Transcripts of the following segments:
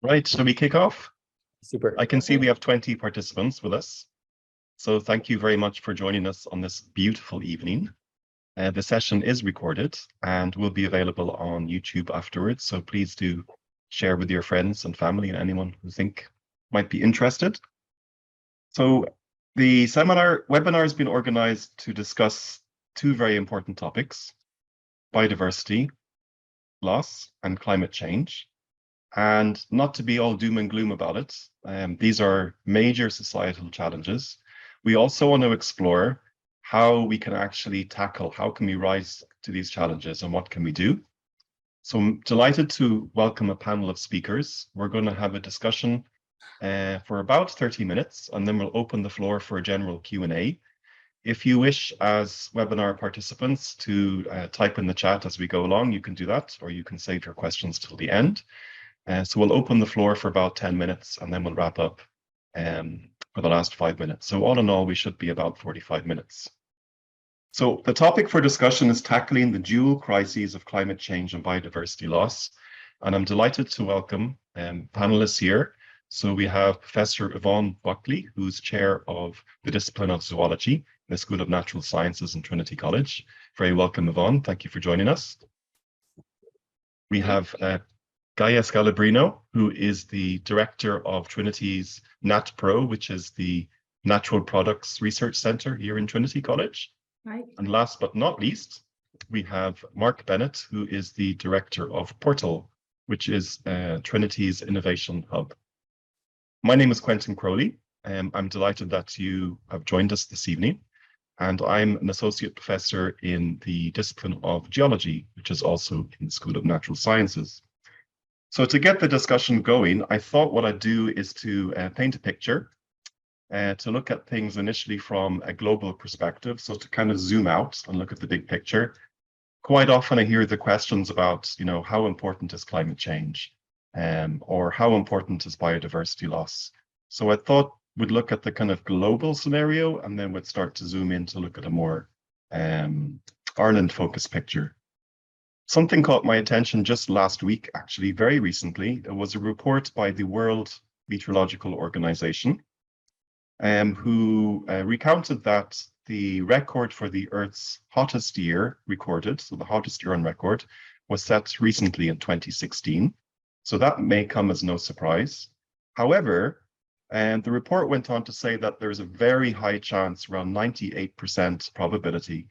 Right, shall we kick off? Super. I can see we have 20 participants with us. So thank you very much for joining us on this beautiful evening. The session is recorded and will be available on YouTube afterwards. So please do share with your friends and family and anyone who think might be interested. So the webinar has been organized to discuss two very important topics: biodiversity loss and climate change. And not to be all doom and gloom about it, these are major societal challenges. We also want to explore how we can actually tackle, how can we rise to these challenges and what can we do? So I'm delighted to welcome a panel of speakers. We're going to have a discussion for about 30 minutes, and then we'll open the floor for a general Q&A. If you wish, as webinar participants, to type in the chat as we go along, you can do that, or you can save your questions till the end. So we'll open the floor for about 10 minutes and then we'll wrap up for the last 5 minutes. So all in all, we should be about 45 minutes. So the topic for discussion is tackling the dual crises of climate change and biodiversity loss. And I'm delighted to welcome panelists here. So we have Professor Yvonne Buckley, who's chair of the discipline of zoology in the School of Natural Sciences in Trinity College. Very welcome, Yvonne. Thank you for joining us. We have Gaia Scalabrino, who is the director of Trinity's NatPro, which is the Natural Products Research Centre here in Trinity College. Right. And last but not least, we have Mark Bennett, who is the director of Portal, which is Trinity's Innovation Hub. My name is Quentin Crowley. I'm delighted that you have joined us this evening. And I'm an associate professor in the discipline of geology, which is also in the School of Natural Sciences. So to get the discussion going, I thought what I'd do is to paint a picture, to look at things initially from a global perspective, so to kind of zoom out and look at the big picture. Quite often I hear the questions about, how important is climate change, or how important is biodiversity loss? So I thought we'd look at the kind of global scenario, and then we'd start to zoom in to look at a more Ireland-focused picture. Something caught my attention just last week, actually, very recently. There was a report by the World Meteorological Organization, who recounted that the record for the Earth's hottest year recorded, so the hottest year on record, was set recently in 2016. So that may come as no surprise. However, the report went on to say that there's a very high chance, around 98% probability,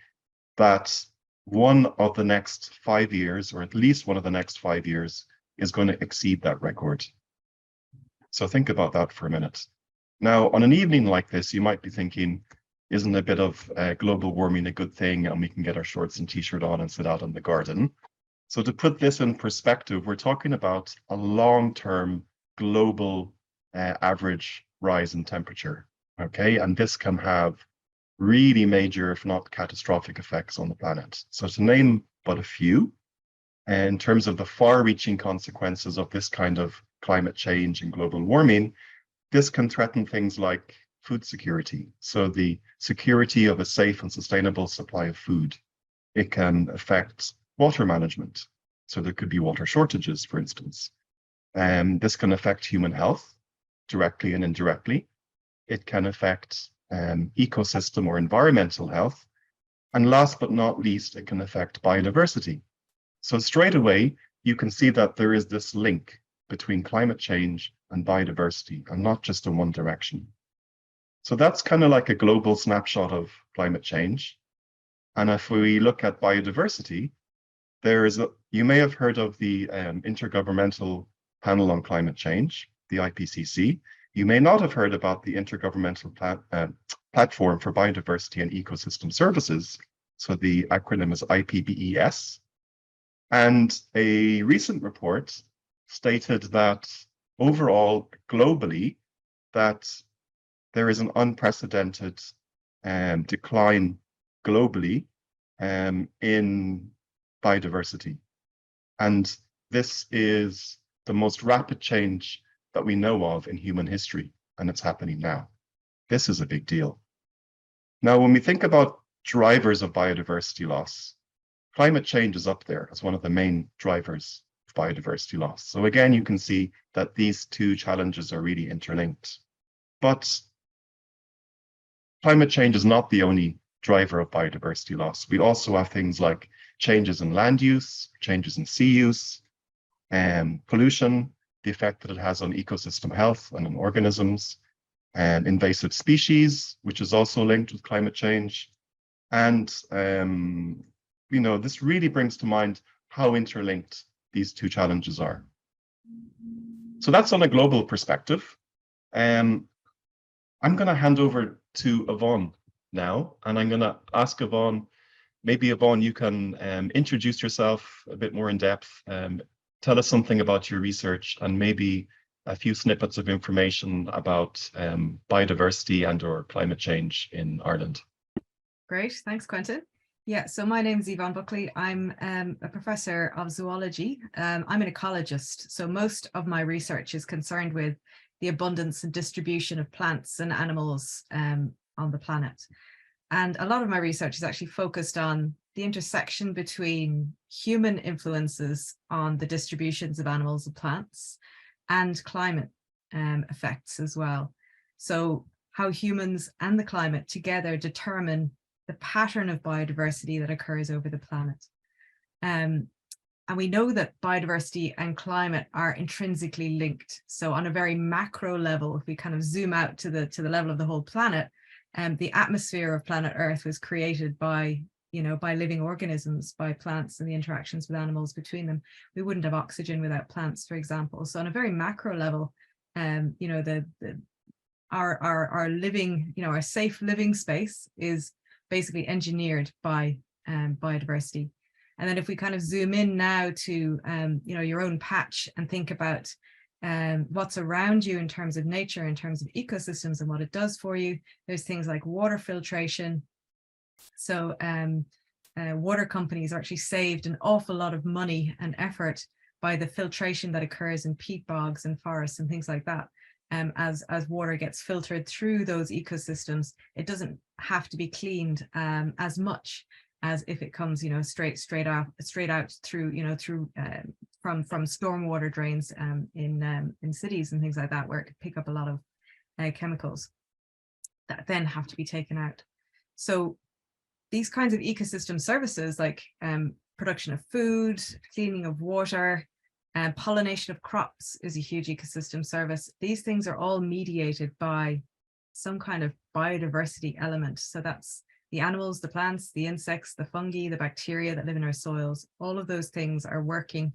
that one of the next 5 years, or at least one of the next 5 years, is going to exceed that record. So think about that for a minute. Now, on an evening like this, you might be thinking, isn't a bit of global warming a good thing, and we can get our shorts and t-shirt on and sit out in the garden? So to put this in perspective, we're talking about a long-term global average rise in temperature, okay? And this can have really major, if not catastrophic, effects on the planet. So to name but a few, in terms of the far-reaching consequences of this kind of climate change and global warming, this can threaten things like food security. So the security of a safe and sustainable supply of food. It can affect water management. So there could be water shortages, for instance. This can affect human health directly and indirectly. It can affect ecosystem or environmental health. And last but not least, it can affect biodiversity. So straight away, you can see that there is this link between climate change and biodiversity, and not just in one direction. So that's kind of like a global snapshot of climate change. And if we look at biodiversity, you may have heard of the Intergovernmental Panel on Climate Change, the IPCC. You may not have heard about the Intergovernmental Platform for Biodiversity and Ecosystem Services. So the acronym is IPBES. And a recent report stated that overall, globally, that there is an unprecedented decline globally in biodiversity. And this is the most rapid change that we know of in human history, and it's happening now. This is a big deal. Now, when we think about drivers of biodiversity loss, climate change is up there as one of the main drivers biodiversity loss. So again, you can see that these two challenges are really interlinked. But climate change is not the only driver of biodiversity loss. We also have things like changes in land use, changes in sea use, pollution, the effect that it has on ecosystem health and on organisms, and invasive species, which is also linked with climate change. And this really brings to mind how interlinked these two challenges are. So that's on a global perspective. I'm going to hand over to Yvonne now, and I'm going to ask Yvonne, maybe Yvonne, you can introduce yourself a bit more in depth, tell us something about your research, and maybe a few snippets of information about biodiversity and or climate change in Ireland. Great, thanks, Quentin. Yeah, so my name is Yvonne Buckley. I'm a professor of zoology. I'm an ecologist, so most of my research is concerned with the abundance and distribution of plants and animals on the planet. And a lot of my research is actually focused on the intersection between human influences on the distributions of animals and plants and climate effects as well. So how humans and the climate together determine the pattern of biodiversity that occurs over the planet. And we know that biodiversity and climate are intrinsically linked. So on a very macro level, if we kind of zoom out to the level of the whole planet, the atmosphere of planet Earth was created by living organisms, by plants and the interactions with animals between them. We wouldn't have oxygen without plants, for example. So on a very macro level, our living, our safe living space is basically engineered by biodiversity. And then if we kind of zoom in now to your own patch and think about what's around you in terms of nature, in terms of ecosystems and what it does for you, there's things like water filtration. So water companies are actually saved an awful lot of money and effort by the filtration that occurs in peat bogs and forests and things like that. As water gets filtered through those ecosystems, it doesn't have to be cleaned as much as if it comes, straight out through, from stormwater drains in cities and things like that, where it could pick up a lot of chemicals that then have to be taken out. So these kinds of ecosystem services, like production of food, cleaning of water, pollination of crops is a huge ecosystem service. These things are all mediated by some kind of biodiversity element. So that's the animals, the plants, the insects, the fungi, the bacteria that live in our soils. All of those things are working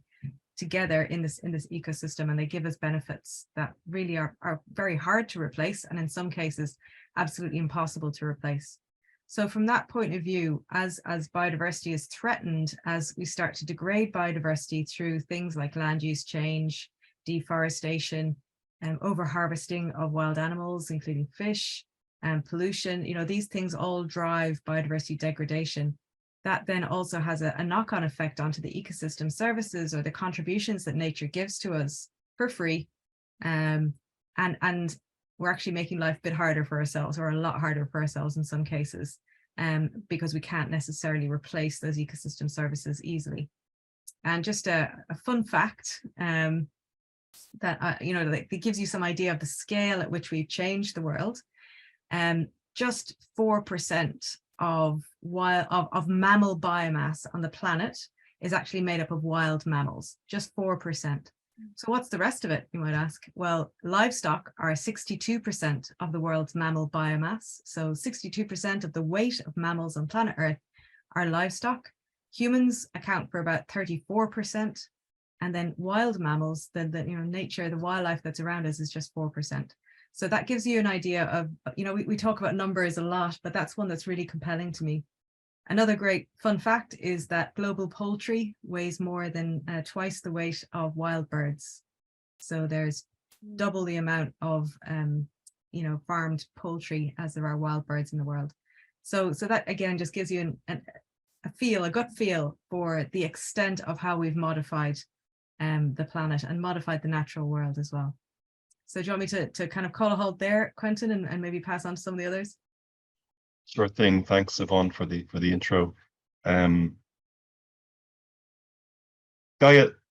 together in this ecosystem, and they give us benefits that really are very hard to replace, and in some cases absolutely impossible to replace. So from that point of view, as biodiversity is threatened, as we start to degrade biodiversity through things like land use change, deforestation, and overharvesting of wild animals, including fish, and pollution, these things all drive biodiversity degradation. That then also has a knock-on effect onto the ecosystem services or the contributions that nature gives to us for free. And we're actually making life a bit harder for ourselves, or a lot harder for ourselves in some cases, because we can't necessarily replace those ecosystem services easily. And just a fun fact that that gives you some idea of the scale at which we've changed the world. Just 4% of mammal biomass on the planet is actually made up of wild mammals, just 4%. So what's the rest of it, you might ask? Well, livestock are 62% of the world's mammal biomass. So 62% of the weight of mammals on planet Earth are livestock. Humans account for about 34%. And then wild mammals, nature, the wildlife that's around us is just 4%. So that gives you an idea of, we talk about numbers a lot, but that's one that's really compelling to me. Another great fun fact is that global poultry weighs more than twice the weight of wild birds. So there's double the amount of, farmed poultry as there are wild birds in the world. So that again just gives you a gut feel for the extent of how we've modified the planet and modified the natural world as well. So do you want me to kind of call a halt there, Quentin, and maybe pass on to some of the others? Sure thing. Thanks, Yvonne, for the intro. Gaia,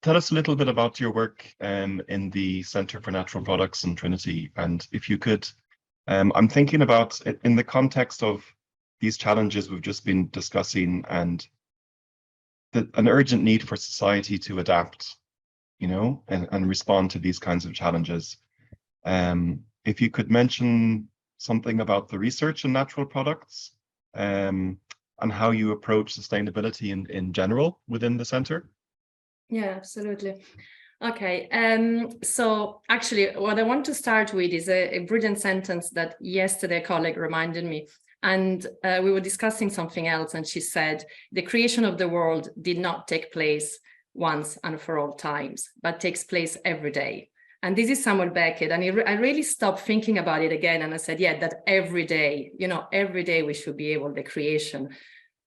tell us a little bit about your work in the Centre for Natural Products in Trinity. And if you could, I'm thinking about it in the context of these challenges we've just been discussing and an urgent need for society to adapt, you know, and respond to these kinds of challenges. If you could mention something about the research in natural products and how you approach sustainability in general within the centre. Yeah, absolutely. Okay, so actually what I want to start with is a brilliant sentence that yesterday a colleague reminded me. And we were discussing something else, and she said, the creation of the world did not take place once and for all times, but takes place every day. And this is Samuel Beckett. And I really stopped thinking about it again. And I said, yeah, that every day, you know, every day we should be able, the creation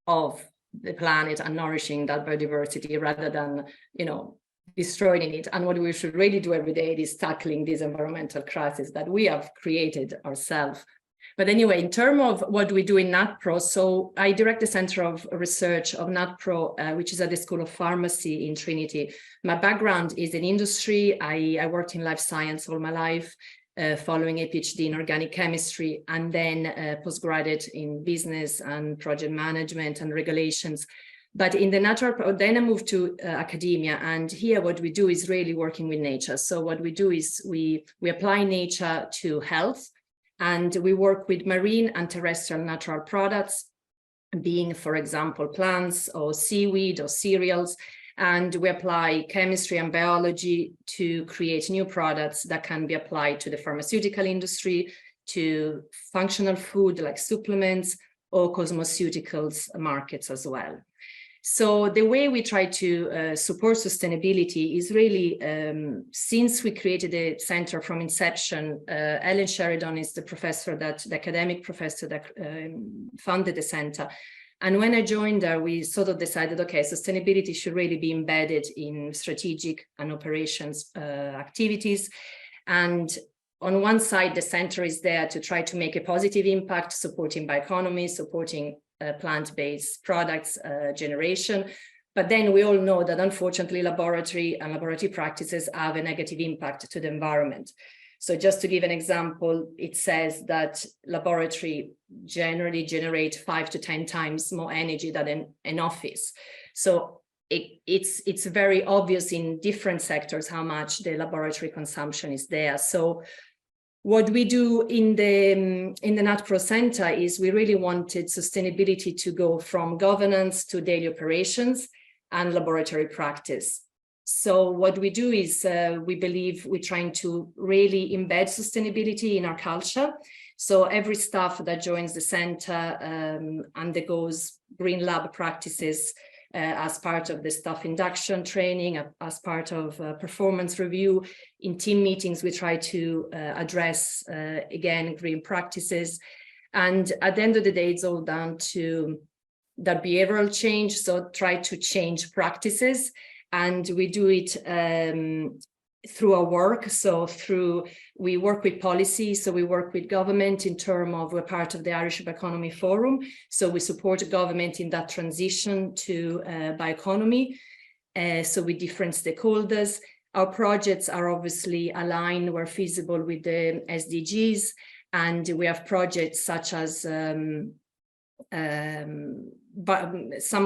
of the planet and nourishing that biodiversity rather than, you know, destroying it. And what we should really do every day is tackling this environmental crisis that we have created ourselves. But anyway, in terms of what we do in NatPro, so I direct the Center of Research of NatPro, which is at the School of Pharmacy in Trinity. My background is in industry. I worked in life science all my life, following a PhD in organic chemistry, and then postgraduate in business and project management and regulations. But in the natural, then I moved to academia, and here what we do is really working with nature. So what we do is we apply nature to health, and we work with marine and terrestrial natural products, being, for example, plants or seaweed or cereals. And we apply chemistry and biology to create new products that can be applied to the pharmaceutical industry, to functional food like supplements, or cosmeceuticals markets as well. So the way we try to support sustainability is really, since we created the center from inception, Ellen Sheridan is the academic professor that funded the center. And when I joined her, we sort of decided, okay, sustainability should really be embedded in strategic and operations activities. And on one side, the center is there to try to make a positive impact, supporting bioeconomy, supporting plant-based products generation. But then we all know that unfortunately laboratory practices have a negative impact to the environment. So just to give an example, it says that laboratory generally generate 5 to 10 times more energy than an office. So it's very obvious in different sectors how much the laboratory consumption is there. So what we do in the NatPro Center is we really wanted sustainability to go from governance to daily operations and laboratory practice. So what we do is we believe we're trying to really embed sustainability in our culture. So every staff that joins the center undergoes Green Lab practices as part of the staff induction training, as part of performance review. In team meetings, we try to address, again, green practices. And at the end of the day, it's all down to that behavioral change. So try to change practices. And we do it through our work. So we work with policy. So we work with government in terms of, we're part of the Irish Bioeconomy Forum. So we support the government in that transition to bioeconomy. So with different stakeholders. Our projects are obviously aligned where feasible with the SDGs. And we have projects such as some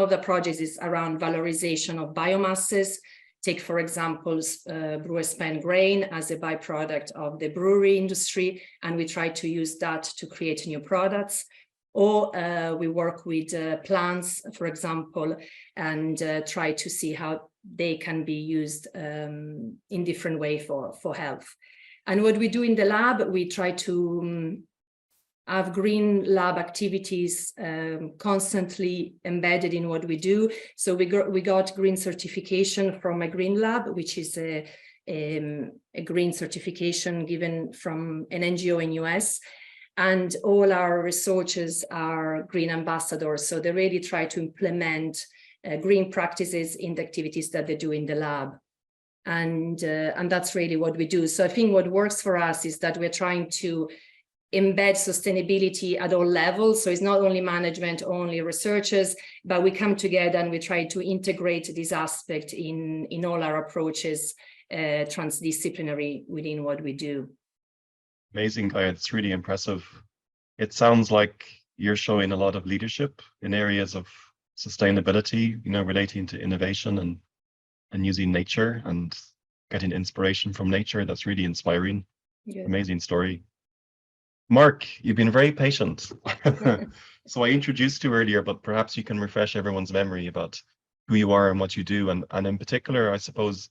of the projects is around valorization of biomasses. Take, for example, brewer spent grain as a byproduct of the brewery industry, and we try to use that to create new products. Or we work with plants, for example, and try to see how they can be used in different ways for health. And what we do in the lab, we try to have green lab activities constantly embedded in what we do. So we got green certification from a green lab, which is a green certification given from an NGO in US. And all our researchers are green ambassadors. So they really try to implement green practices in the activities that they do in the lab. And that's really what we do. So I think what works for us is that we're trying to embed sustainability at all levels. So it's not only management, only researchers, but we come together and we try to integrate this aspect in all our approaches, transdisciplinary within what we do. Amazing, Gaia. It's really impressive. It sounds like you're showing a lot of leadership in areas of sustainability, relating to innovation and using nature and getting inspiration from nature. That's really inspiring. Yeah. Amazing story. Mark, you've been very patient. So I introduced you earlier, but perhaps you can refresh everyone's memory about who you are and what you do. And in particular, I suppose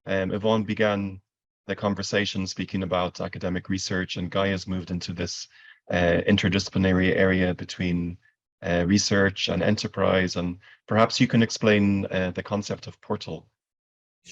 Yvonne began the conversation speaking about academic research, and Gaia's moved into this interdisciplinary area between research and enterprise. And perhaps you can explain the concept of Portal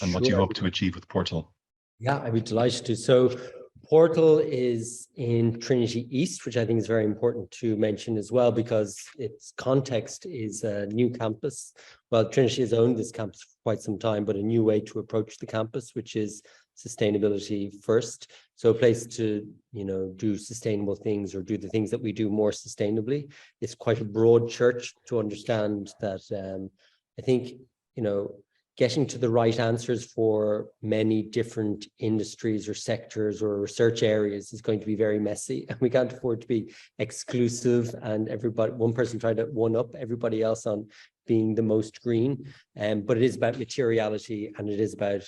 and what you hope to achieve with Portal. Yeah, I'd be delighted to. So Portal is in Trinity East, which I think is very important to mention as well, because its context is a new campus. Well, Trinity has owned this campus for quite some time, but a new way to approach the campus, which is sustainability first. So a place to, do sustainable things or do the things that we do more sustainably. It's quite a broad church to understand that. I think, getting to the right answers for many different industries or sectors or research areas is going to be very messy, and we can't afford to be exclusive and one person trying to one up everybody else on being the most green. But it is about materiality, and it is about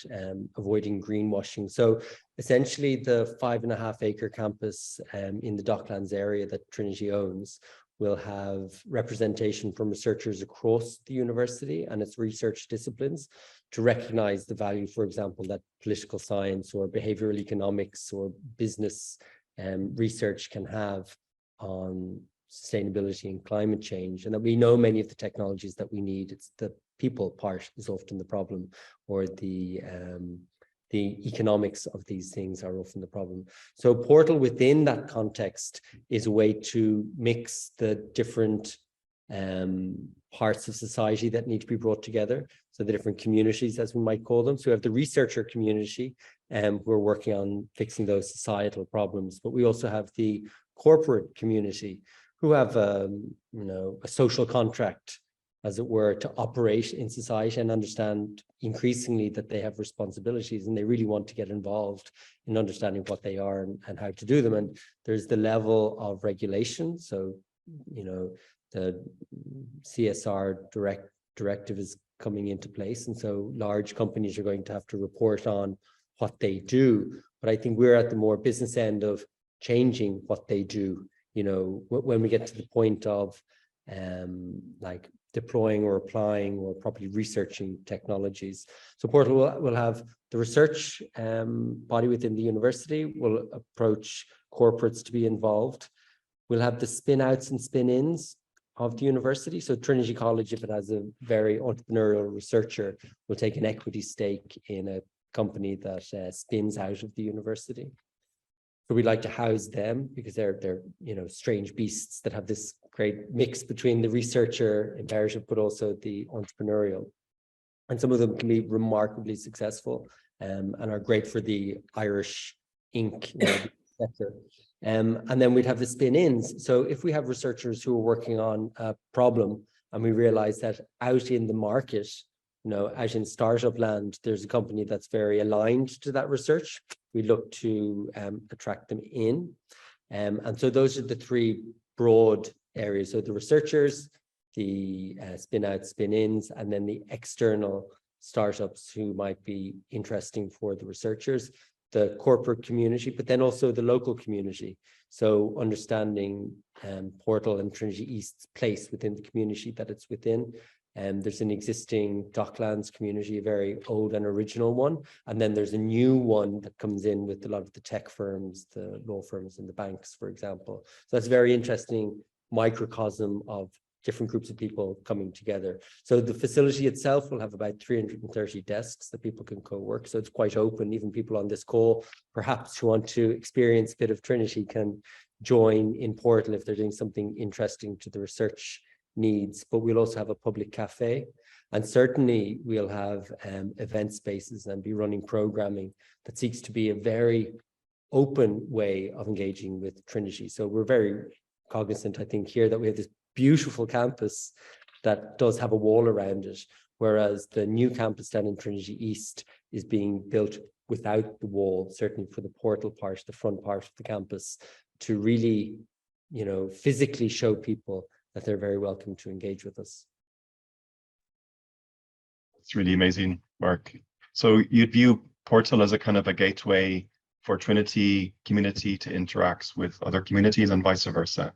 avoiding greenwashing. So essentially the 5.5 acre campus in the Docklands area that Trinity owns will have representation from researchers across the university and its research disciplines to recognize the value, for example, that political science or behavioral economics or business research can have on sustainability and climate change, and that we know many of the technologies that we need. It's the people part is often the problem, or the economics of these things are often the problem. So Portal within that context is a way to mix the different parts of society that need to be brought together. So the different communities, as we might call them. So we have the researcher community, who are working on fixing those societal problems. But we also have the corporate community who have a social contract, as it were, to operate in society and understand increasingly that they have responsibilities, and they really want to get involved in understanding what they are and how to do them. And there's the level of regulation. So, the CSR directive is coming into place. And so large companies are going to have to report on what they do. But I think we're at the more business end of changing what they do. When we get to the point of like deploying or applying or properly researching technologies. So Portal will have the research body within the university, will approach corporates to be involved. We'll have the spin outs and spin ins of the university. So Trinity College, if it has a very entrepreneurial researcher, will take an equity stake in a company that spins out of the university. So we'd like to house them because they're strange beasts that have this great mix between the researcher imperative, but also the entrepreneurial. And some of them can be remarkably successful and are great for the Irish Inc. sector. And then we'd have the spin-ins. So if we have researchers who are working on a problem and we realize that out in the market, out in startup land, there's a company that's very aligned to that research, we look to attract them in. And so those are the three broad areas. So the researchers, the spin-outs, spin-ins, and then the external startups who might be interesting for the researchers, the corporate community, but then also the local community. So understanding Portal and Trinity East's place within the community that it's within. There's an existing Docklands community, a very old and original one. And then there's a new one that comes in with a lot of the tech firms, the law firms and the banks, for example. So that's a very interesting microcosm of different groups of people coming together. So the facility itself will have about 330 desks that people can co-work. So it's quite open. Even people on this call, perhaps who want to experience a bit of Trinity, can join in Portal if they're doing something interesting to the research needs. But we'll also have a public cafe, and certainly we'll have event spaces and be running programming that seeks to be a very open way of engaging with Trinity. So we're very cognizant, I think, here that we have this beautiful campus that does have a wall around it, whereas the new campus down in Trinity East is being built without the wall, certainly for the portal part, the front part of the campus, to really, you know, physically show people that they're very welcome to engage with us. It's really amazing, Mark. So you'd view Portal as a kind of a gateway for Trinity community to interact with other communities and vice versa.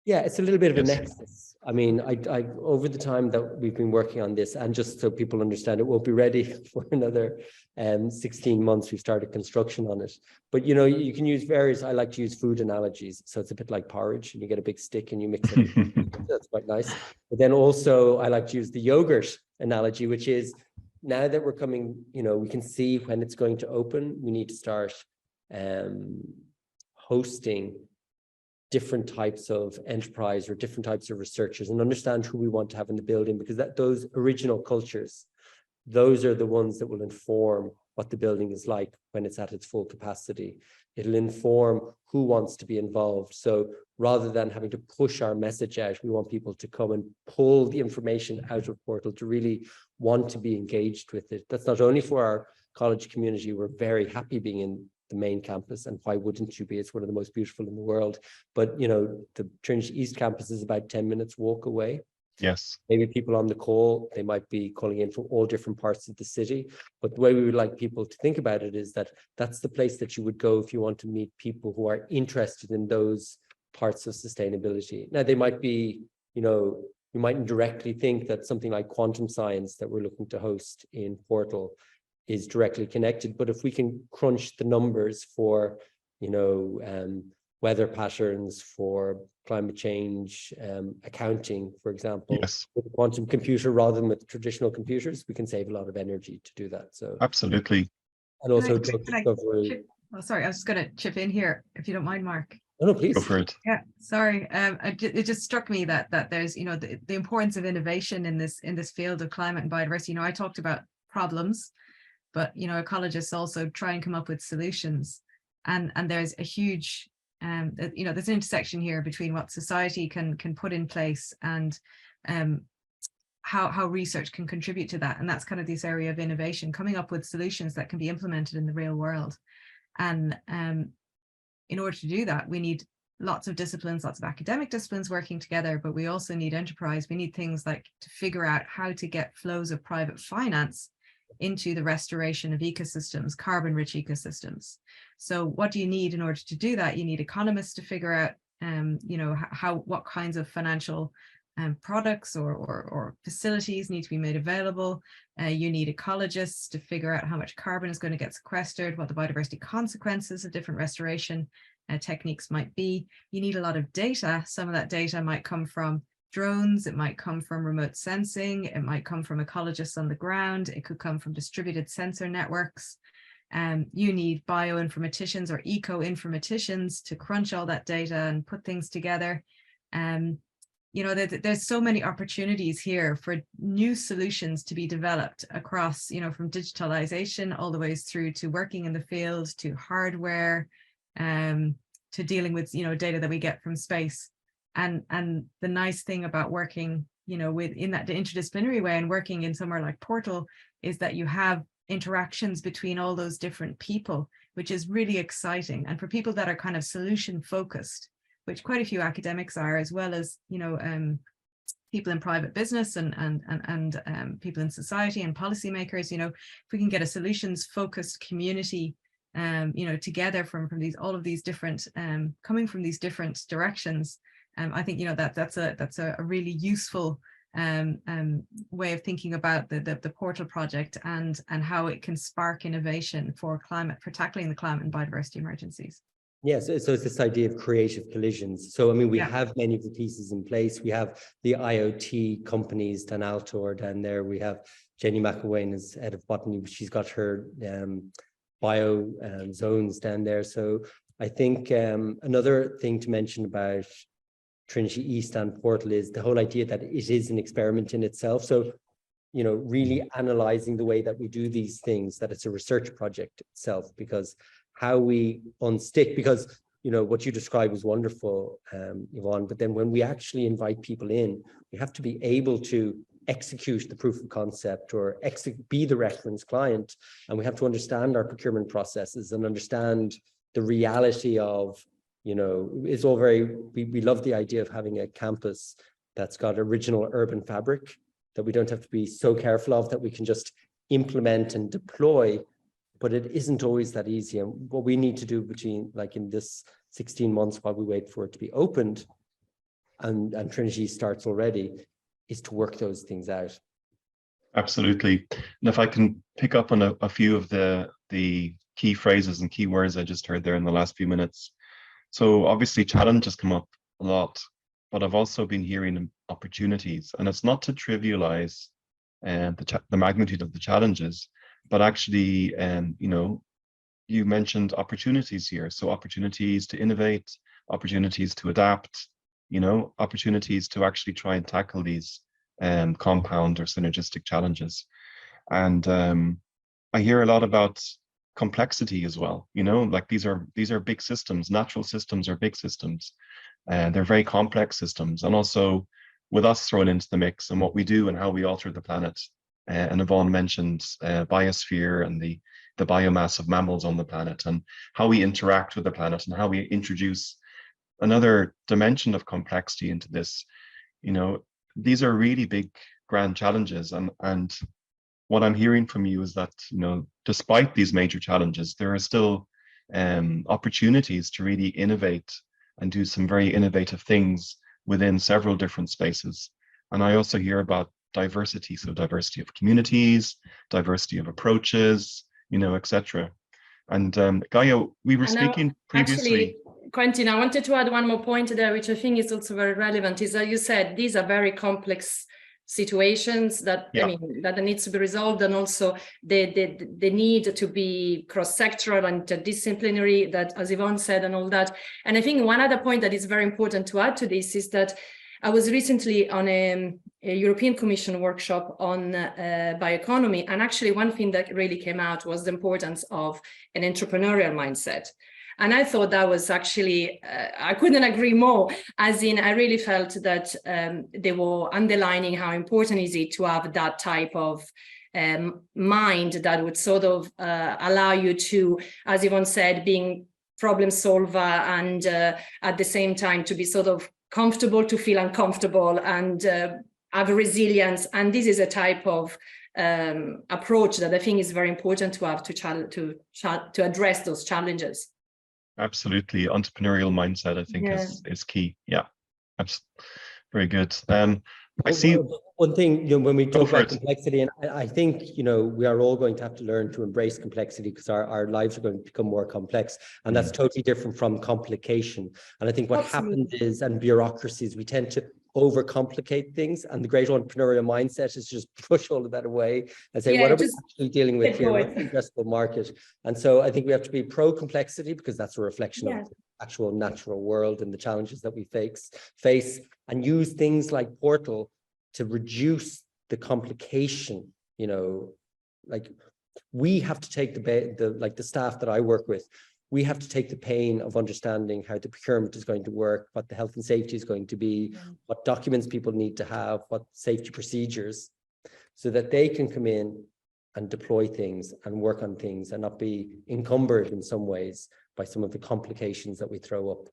Yeah, it's a little bit of a Yes. nexus. I mean, I over the time that we've been working on this, and just so people understand, it won't be ready for another 16 months. We've started construction on it. But, you know, you can use various, I like to use food analogies. So it's a bit like porridge, and you get a big stick and you mix it. That's quite nice. But then also I like to use the yogurt analogy, which is now that we're coming, you know, we can see when it's going to open, we need to start hosting different types of enterprise or different types of researchers and understand who we want to have in the building, because those original cultures, those are the ones that will inform what the building is like when it's at its full capacity. It'll inform who wants to be involved. So rather than having to push our message out, we want people to come and pull the information out of Portal to really want to be engaged with it. That's not only for our college community. We're very happy being in the main campus, and why wouldn't you be? It's one of the most beautiful in the world. But, you know, the Trinity East campus is about 10 minutes walk away. Yes. Maybe people on the call, they might be calling in from all different parts of the city. But the way we would like people to think about it is that that's the place that you would go if you want to meet people who are interested in those parts of sustainability. Now, they might be, you know, you mightn't directly think that something like quantum science that we're looking to host in Portal is directly connected. But if we can crunch the numbers for, you know, weather patterns, for climate change, accounting, for example, Yes. with a quantum computer rather than with traditional computers, we can save a lot of energy to do that. So Absolutely. and also Can I discovery. Oh, sorry, I was just going to chip in here, if you don't mind, Mark. No, please. Go for it. Yeah, sorry. It just struck me that there's, you know, the importance of innovation in this field of climate and biodiversity. You know, I talked about problems, but, you know, ecologists also try and come up with solutions. And there's a huge, you know, there's an intersection here between what society can put in place and how research can contribute to that. And that's kind of this area of innovation, coming up with solutions that can be implemented in the real world. And in order to do that, we need lots of disciplines, lots of academic disciplines working together, but we also need enterprise. We need things like to figure out how to get flows of private finance into the restoration of ecosystems, carbon-rich ecosystems. So what do you need in order to do that? You need economists to figure out, you know, what kinds of financial products or facilities need to be made available. You need ecologists to figure out how much carbon is going to get sequestered, what the biodiversity consequences of different restoration techniques might be. You need a lot of data. Some of that data might come from drones, it might come from remote sensing, it might come from ecologists on the ground, it could come from distributed sensor networks. You need bioinformaticians or eco-informaticians to crunch all that data and put things together. You know, there's so many opportunities here for new solutions to be developed across, you know, from digitalization all the ways through to working in the field, to hardware, to dealing with, you know, data that we get from space. And the nice thing about working, you know, in that interdisciplinary way and working in somewhere like Portal is that you have interactions between all those different people, which is really exciting. And for people that are kind of solution focused, which quite a few academics are, as well as, you know, people in private business and people in society and policymakers, you know, if we can get a solutions focused community, you know, together from all of these different, coming from these different directions, I think, you know, that's a really useful way of thinking about the Portal project and how it can spark innovation for tackling the climate and biodiversity emergencies. Yes, so it's this idea of creative collisions. So, I mean, we have many of the pieces in place. We have the IoT companies, Dan Altor down there. We have Jenny McElwain as head of botany. She's got her bio zones down there. So I think another thing to mention about Trinity East and Portal is the whole idea that it is an experiment in itself. So, you know, really analyzing the way that we do these things, that it's a research project itself, because how we unstick, because you know what you described was wonderful, Yvonne, but then when we actually invite people in, we have to be able to execute the proof of concept or be the reference client, and we have to understand our procurement processes and understand the reality of, you know, it's all very, we love the idea of having a campus that's got original urban fabric that we don't have to be so careful of, that we can just implement and deploy, but it isn't always that easy. And what we need to do between, like in this 16 months while we wait for it to be opened, and Trinity starts already, is to work those things out. Absolutely. And if I can pick up on a few of the key phrases and key words I just heard there in the last few minutes. So obviously challenges come up a lot, but I've also been hearing opportunities, and it's not to trivialize the magnitude of the challenges, but actually, you know, you mentioned opportunities here. So opportunities to innovate, opportunities to adapt, you know, opportunities to actually try and tackle these compound or synergistic challenges. And I hear a lot about complexity as well, you know, like these are big systems. Natural systems are big systems, and they're very complex systems. And also with us thrown into the mix and what we do and how we alter the planet. And Yvonne mentioned biosphere and the biomass of mammals on the planet, and how we interact with the planet, and how we introduce another dimension of complexity into this. You know, these are really big, grand challenges. And what I'm hearing from you is that, you know, despite these major challenges, there are still opportunities to really innovate and do some very innovative things within several different spaces. And I also hear about diversity, so diversity of communities, diversity of approaches, you know, etc. And Gaia, we were speaking previously. Actually, Quentin, I wanted to add one more point there, which I think is also very relevant, is that you said these are very complex situations that, I mean, that needs to be resolved, and also the need to be cross-sectoral and interdisciplinary, that, as Yvonne said, and all that. And I think one other point that is very important to add to this is that I was recently on a European Commission workshop on bioeconomy, and actually one thing that really came out was the importance of an entrepreneurial mindset. And I thought that was actually, I couldn't agree more, as in I really felt that they were underlining how important is it to have that type of mind that would sort of allow you to, as Yvonne said, being problem solver, and at the same time to be sort of comfortable to feel uncomfortable, and have resilience. And this is a type of approach that I think is very important to have to address those challenges. Absolutely. Entrepreneurial mindset, I think, is key. Yeah, very good. I see one thing, you know, when we talk about complexity, and I think, you know, we are all going to have to learn to embrace complexity, because our lives are going to become more complex, and that's totally different from complication. And I think what happens is, and bureaucracies, we tend to overcomplicate things, and the great entrepreneurial mindset is just push all of that away and say, what are we actually dealing with here? What's the addressable market? And so I think we have to be pro complexity, because that's a reflection of the actual natural world and the challenges that we face, and use things like Portal to reduce the complication. You know, like we have to take the staff that I work with, we have to take the pain of understanding how the procurement is going to work, what the health and safety is going to be, what documents people need to have, what safety procedures, so that they can come in and deploy things and work on things and not be encumbered in some ways by some of the complications that we throw up.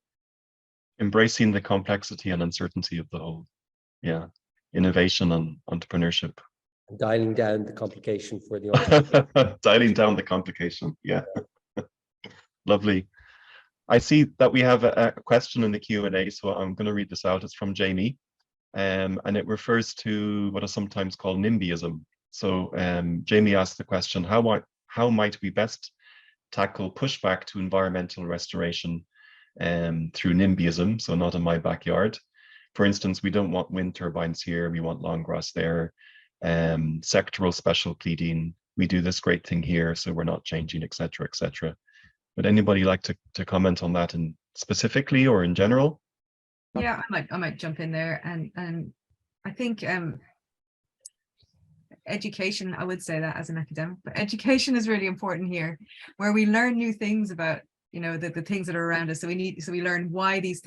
Embracing the complexity and uncertainty of the whole, innovation and entrepreneurship. And dialing down the complication for the entrepreneur. Dialing down the complication, Lovely. I see that we have a question in the Q&A, so I'm going to read this out. It's from Jamie, and it refers to what is sometimes called NIMBYism. So Jamie asked the question, how might we best tackle pushback to environmental restoration through NIMBYism, so not in my backyard. For instance, we don't want wind turbines here, we want long grass there. Sectoral special pleading, we do this great thing here, so we're not changing, etc., etc. Would anybody like to comment on that in specifically or in general? Yeah, I might jump in there, and I think education, I would say that as an academic, but education is really important here, where we learn new things about, you know, the things that are around us. So we learn why these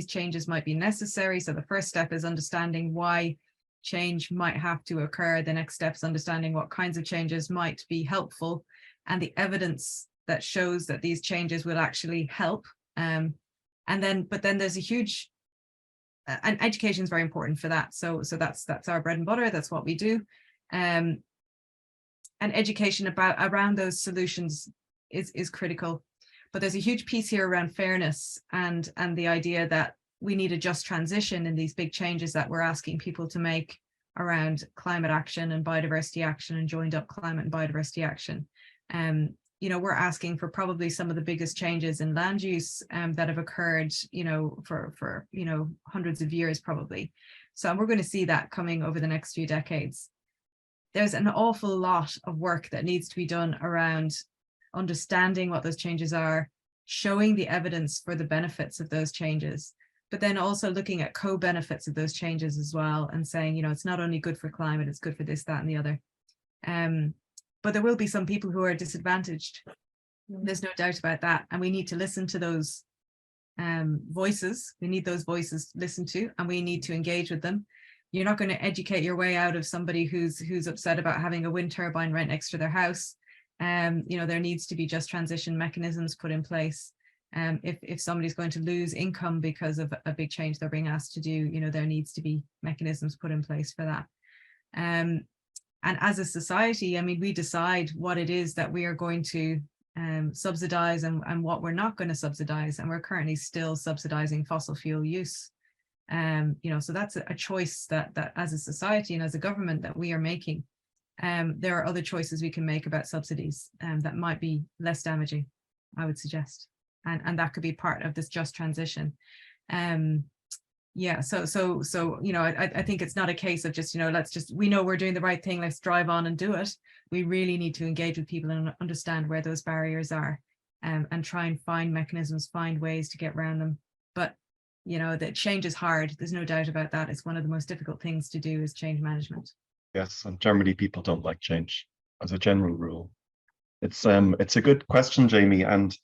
changes might be necessary. So the first step is understanding why change might have to occur. The next step is understanding what kinds of changes might be helpful, and the evidence that shows that these changes will actually help. But then there's a huge, and education is very important for that. So that's our bread and butter. That's what we do. And education around those solutions is critical. But there's a huge piece here around fairness and the idea that we need a just transition in these big changes that we're asking people to make around climate action and biodiversity action and joined up climate and biodiversity action. You know, we're asking for probably some of the biggest changes in land use that have occurred, you know, for you know, hundreds of years probably. So we're going to see that coming over the next few decades. There's an awful lot of work that needs to be done around understanding what those changes are, showing the evidence for the benefits of those changes, but then also looking at co-benefits of those changes as well, and saying, you know, it's not only good for climate, it's good for this, that, and the other. But there will be some people who are disadvantaged. There's no doubt about that. And we need to listen to those voices. We need those voices listened to, and we need to engage with them. You're not going to educate your way out of somebody who's upset about having a wind turbine right next to their house. You know, there needs to be just transition mechanisms put in place. If somebody's going to lose income because of a big change they're being asked to do, you know, there needs to be mechanisms put in place for that. And as a society, I mean, we decide what it is that we are going to subsidize and what we're not going to subsidize. And we're currently still subsidizing fossil fuel use. You know, so that's a choice that as a society and as a government that we are making. There are other choices we can make about subsidies that might be less damaging, I would suggest. And that could be part of this just transition. Yeah, so you know, I think it's not a case of just, you know, we know we're doing the right thing, let's drive on and do it. We really need to engage with people and understand where those barriers are, and try and find mechanisms, find ways to get around them. But, you know, that change is hard. There's no doubt about that. It's one of the most difficult things to do is change management. Yes, and generally people don't like change as a general rule. It's a good question, Jamie, and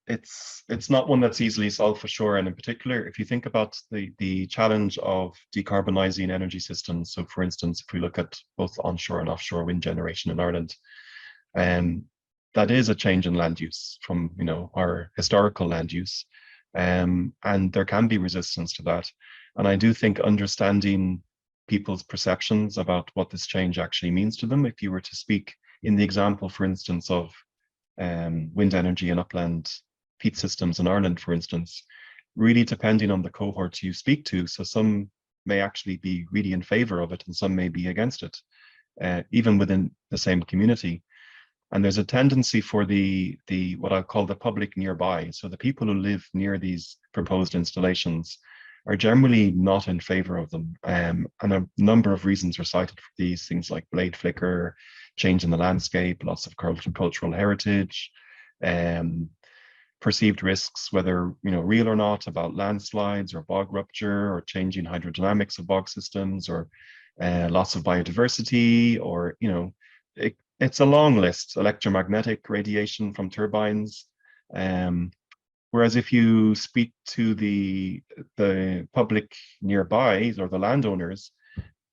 it's not one that's easily solved for sure. And in particular, if you think about the challenge of decarbonizing energy systems, so for instance, if we look at both onshore and offshore wind generation in Ireland, that is a change in land use from, you know, our historical land use, and there can be resistance to that. And I do think understanding people's perceptions about what this change actually means to them, if you were to speak in the example, for instance, of wind energy and upland peat systems in Ireland, for instance, really depending on the cohorts you speak to. So some may actually be really in favor of it and some may be against it, even within the same community. And there's a tendency for the what I call the public nearby. So the people who live near these proposed installations are generally not in favor of them. And a number of reasons are cited for these things, like blade flicker, change in the landscape, loss of cultural heritage, perceived risks, whether, you know, real or not, about landslides or bog rupture or changing hydrodynamics of bog systems, or loss of biodiversity, or, you know, it's a long list. Electromagnetic radiation from turbines. Whereas if you speak to the public nearby or the landowners,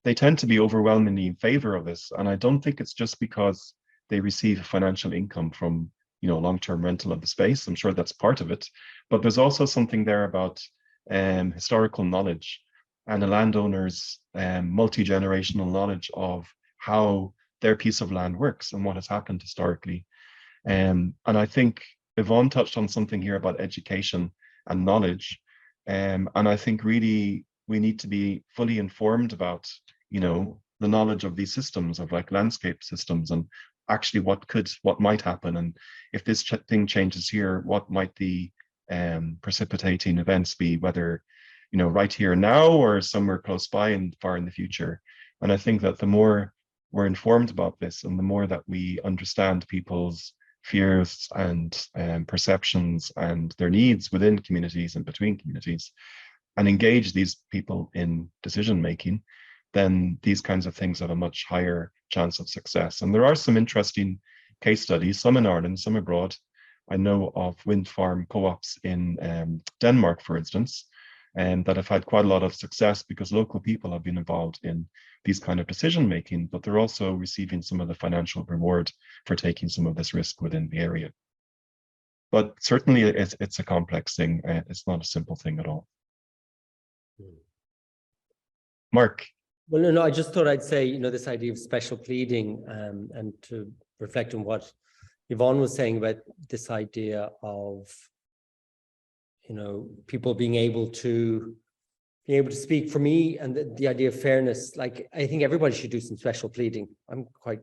they tend to be overwhelmingly in favor of this. And I don't think it's just because they receive a financial income from, you know, long-term rental of the space. I'm sure that's part of it, but there's also something there about historical knowledge and a landowner's multi-generational knowledge of how their piece of land works and what has happened historically. And I think Yvonne touched on something here about education and knowledge. And I think really we need to be fully informed about, you know, the knowledge of these systems, of like landscape systems, and actually what might happen. And if this thing changes here, what might the precipitating events be, whether, you know, right here now or somewhere close by and far in the future. And I think that the more we're informed about this and the more that we understand people's fears and perceptions and their needs within communities and between communities, and engage these people in decision making, then these kinds of things have a much higher chance of success. And there are some interesting case studies, some in Ireland, some abroad. I know of wind farm co-ops in Denmark, for instance, and that have had quite a lot of success because local people have been involved in these kind of decision making, but they're also receiving some of the financial reward for taking some of this risk within the area. But certainly it's a complex thing. It's not a simple thing at all. Mark. Well, no, I just thought I'd say, you know, this idea of special pleading and to reflect on what Yvonne was saying about this idea of, you know, people being able to speak. For me, and the idea of fairness, like, I think everybody should do some special pleading. I'm quite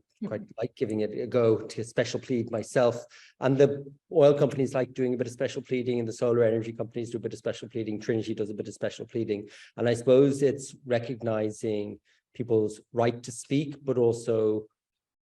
like giving it a go to special plead myself. And the oil companies like doing a bit of special pleading, and the solar energy companies do a bit of special pleading. Trinity does a bit of special pleading. And I suppose it's recognizing people's right to speak, but also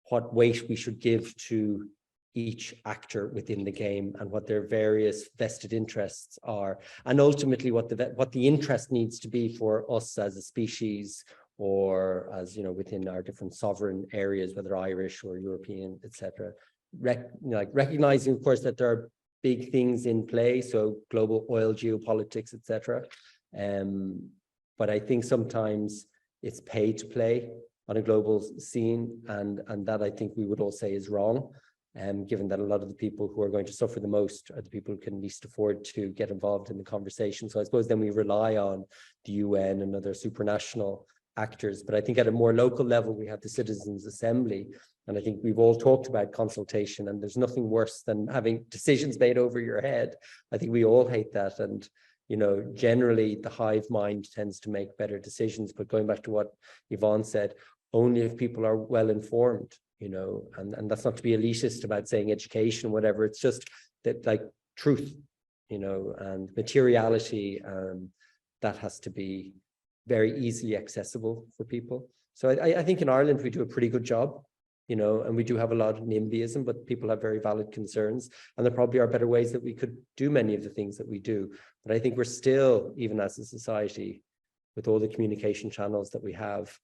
what weight we should give to each actor within the game and what their various vested interests are, and ultimately what the interest needs to be for us as a species, or as, you know, within our different sovereign areas, whether Irish or European, etc. Like recognizing, of course, that there are big things in play, so global oil geopolitics, etc. But I think sometimes it's pay to play on a global scene, and that I think we would all say is wrong. Given that a lot of the people who are going to suffer the most are the people who can least afford to get involved in the conversation. So I suppose then we rely on the UN and other supranational actors. But I think at a more local level, we have the Citizens' Assembly. And I think we've all talked about consultation, and there's nothing worse than having decisions made over your head. I think we all hate that. And, you know, generally the hive mind tends to make better decisions. But going back to what Yvonne said, only if people are well informed. You know, and that's not to be elitist about saying education, whatever. It's just that, like, truth, you know, and materiality, that has to be very easily accessible for people. So I think in Ireland we do a pretty good job, you know, and we do have a lot of NIMBYism, but people have very valid concerns, and there probably are better ways that we could do many of the things that we do. But I think we're still, even as a society, with all the communication channels that we have,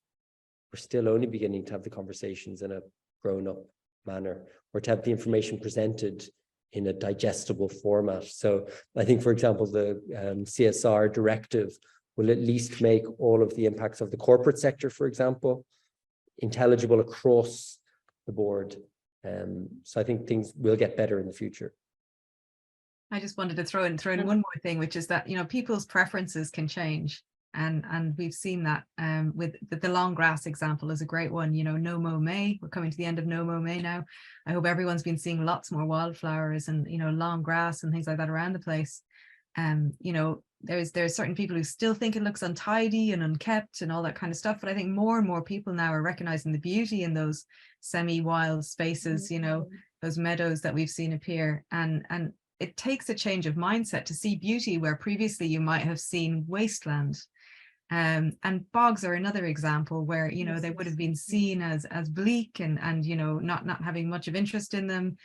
we're still only beginning to have the conversations in a grown-up manner, or to have the information presented in a digestible format. So I think, for example, the CSR directive will at least make all of the impacts of the corporate sector, for example, intelligible across the board. So I think things will get better in the future. I just wanted to throw in one more thing, which is that, you know, people's preferences can change. And we've seen that with the long grass example is a great one. You know, no mow May. We're coming to the end of no mow May now. I hope everyone's been seeing lots more wildflowers and, you know, long grass and things like that around the place. You know, there's certain people who still think it looks untidy and unkept and all that kind of stuff. But I think more and more people now are recognizing the beauty in those semi-wild spaces, you know, those meadows that we've seen appear. And it takes a change of mindset to see beauty where previously you might have seen wasteland. And bogs are another example where, you know, they would have been seen as bleak and you know, not having much of interest in them,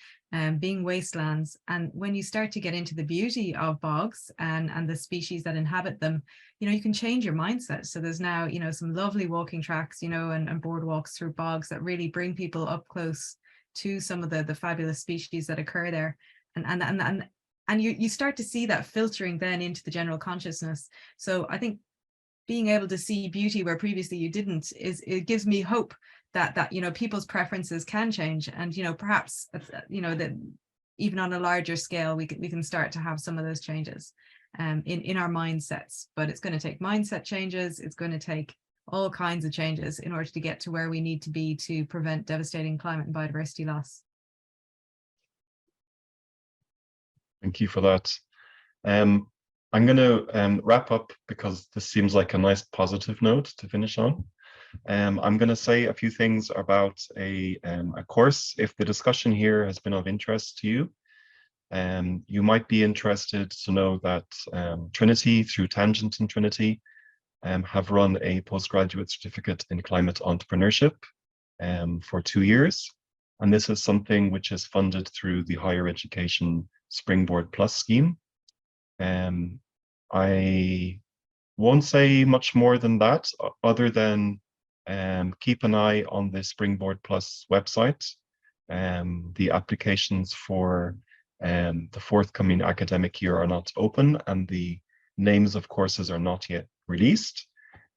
being wastelands. And when you start to get into the beauty of bogs and the species that inhabit them, you know, you can change your mindset. So there's now, you know, some lovely walking tracks, you know, and boardwalks through bogs that really bring people up close to some of the fabulous species that occur there. And you start to see that filtering then into the general consciousness. So I think being able to see beauty where previously you didn't it gives me hope that you know, people's preferences can change, and you know, perhaps you know, that even on a larger scale we can start to have some of those changes in our mindsets. But it's going to take mindset changes, it's going to take all kinds of changes in order to get to where we need to be to prevent devastating climate and biodiversity loss. Thank you for that. I'm going to wrap up because this seems like a nice positive note to finish on. I'm going to say a few things about a course. If the discussion here has been of interest to you, you might be interested to know that Trinity, through Tangent and Trinity, have run a postgraduate certificate in climate entrepreneurship for 2 years. And this is something which is funded through the Higher Education Springboard Plus scheme. I won't say much more than that, other than keep an eye on the Springboard Plus website. The applications for the forthcoming academic year are not open, and the names of courses are not yet released,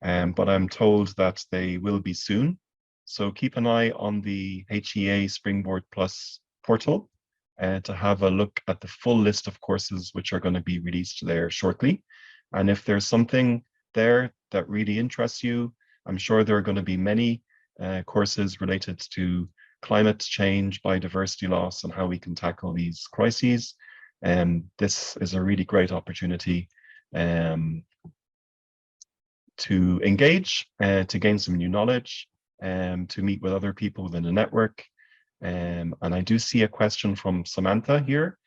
but I'm told that they will be soon. So keep an eye on the HEA Springboard Plus portal to have a look at the full list of courses which are going to be released there shortly. And if there's something there that really interests you, I'm sure there are going to be many courses related to climate change, biodiversity loss, and how we can tackle these crises. This is a really great opportunity to engage, to gain some new knowledge, to meet with other people within a network. And I do see a question from Samantha here,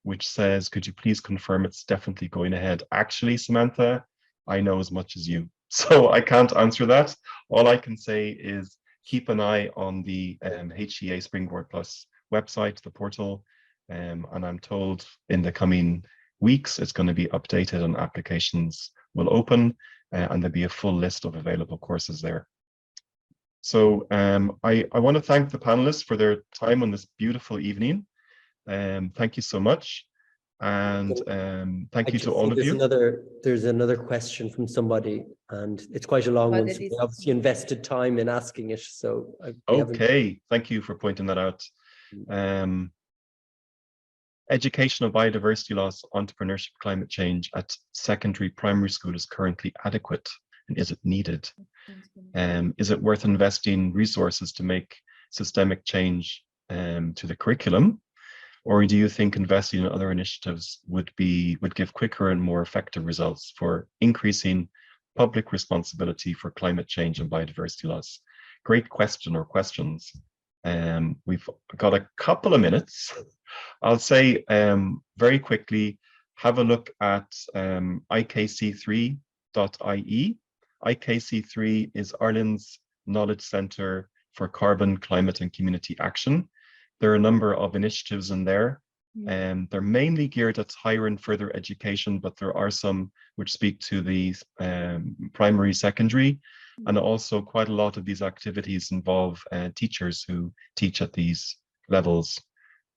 which says, could you please confirm it's definitely going ahead? Actually, Samantha, I know as much as you, so I can't answer that. All I can say is keep an eye on the HEA Springboard Plus website, the portal, and I'm told in the coming weeks it's going to be updated and applications will open, and there'll be a full list of available courses there. So I want to thank the panelists for their time on this beautiful evening. Thank you so much. And thank you to all of you. There's another question from somebody, and it's quite a long one. So we obviously invested time in asking it. So okay, thank you for pointing that out. Education of biodiversity loss, entrepreneurship, climate change at secondary primary school is currently adequate, and is it needed? Is it worth investing resources to make systemic change to the curriculum? Or do you think investing in other initiatives would give quicker and more effective results for increasing public responsibility for climate change and biodiversity loss? Great question or questions. We've got a couple of minutes. I'll say very quickly, have a look at ikc3.ie. IKC3 is Ireland's Knowledge Centre for Carbon, Climate and Community Action. There are a number of initiatives in there, and they're mainly geared at higher and further education, but there are some which speak to the primary, secondary, and also quite a lot of these activities involve teachers who teach at these levels.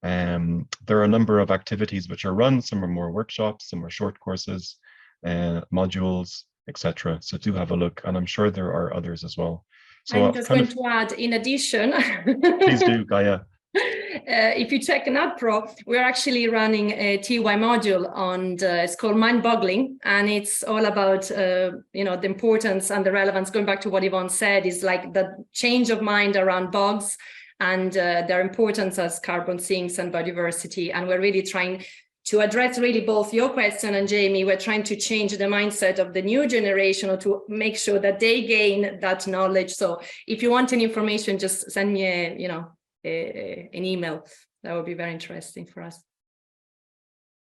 There are a number of activities which are run, some are more workshops, some are short courses, modules, etc. So do have a look, and I'm sure there are others as well. So I'm just going to add, in addition, please do, Gaia. If you check NatPro, we're actually running a TY module on it's called Mind-Boggling, and it's all about the importance and the relevance. Going back to what Yvonne said, is like the change of mind around bugs and their importance as carbon sinks and biodiversity. And we're really trying to address really both your question and Jamie. We're trying to change the mindset of the new generation, or to make sure that they gain that knowledge. So if you want any information, just send me an email. That would be very interesting for us.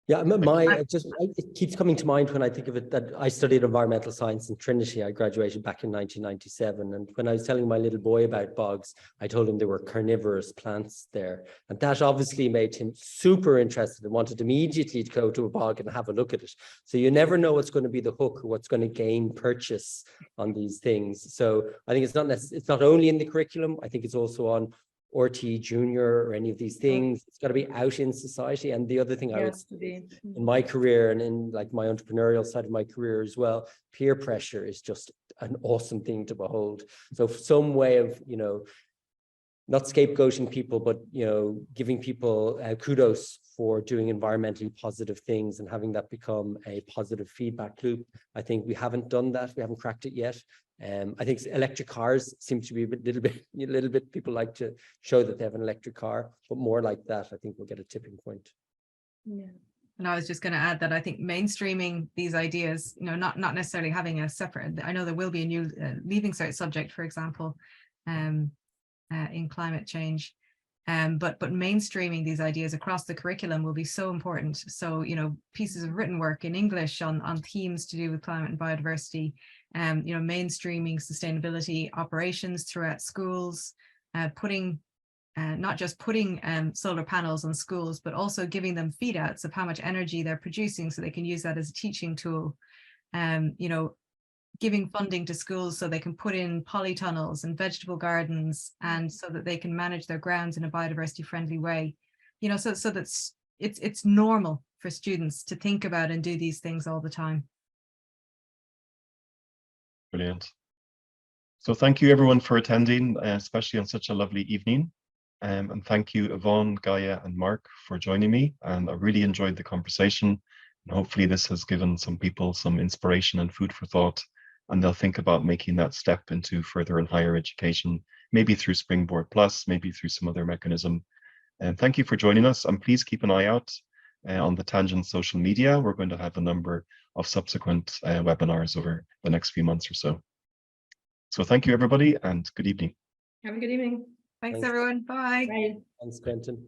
Yeah, it keeps coming to mind when I think of it that I studied environmental science in Trinity. I graduated back in 1997, and when I was telling my little boy about bogs, I told him there were carnivorous plants there, and that obviously made him super interested and wanted immediately to go to a bog and have a look at it. So you never know what's going to be the hook or what's going to gain purchase on these things. So I think it's not only in the curriculum. I think it's also on RT Junior or any of these things. It's got to be out in society. And the other thing I would say, in my career and in like my entrepreneurial side of my career as well, peer pressure is just an awesome thing to behold. So some way of, not scapegoating people, but, giving people kudos for doing environmentally positive things and having that become a positive feedback loop. I think we haven't done that. We haven't cracked it yet. I think electric cars seem to be a little bit, people like to show that they have an electric car, but more like that, I think we'll get a tipping point. Yeah. And I was just going to add that I think mainstreaming these ideas, not necessarily having a separate, I know there will be a new leaving cert subject, for example, in climate change, but mainstreaming these ideas across the curriculum will be so important. So, pieces of written work in English on themes to do with climate and biodiversity, mainstreaming sustainability operations throughout schools, not just putting solar panels on schools, but also giving them feed outs of how much energy they're producing so they can use that as a teaching tool. giving funding to schools so they can put in polytunnels and vegetable gardens, and so that they can manage their grounds in a biodiversity friendly way. You know, so that's it's normal for students to think about and do these things all the time. Brilliant. So thank you everyone for attending, especially on such a lovely evening. And thank you, Yvonne, Gaia, and Mark, for joining me. And I really enjoyed the conversation. And hopefully this has given some people some inspiration and food for thought, and they'll think about making that step into further and higher education, maybe through Springboard Plus, maybe through some other mechanism. And thank you for joining us. And please keep an eye out on the Tangent social media. We're going to have a number of subsequent webinars over the next few months or so. So thank you, everybody, and good evening. Have a good evening. Thanks everyone. Bye. Bye. Thanks, Quentin.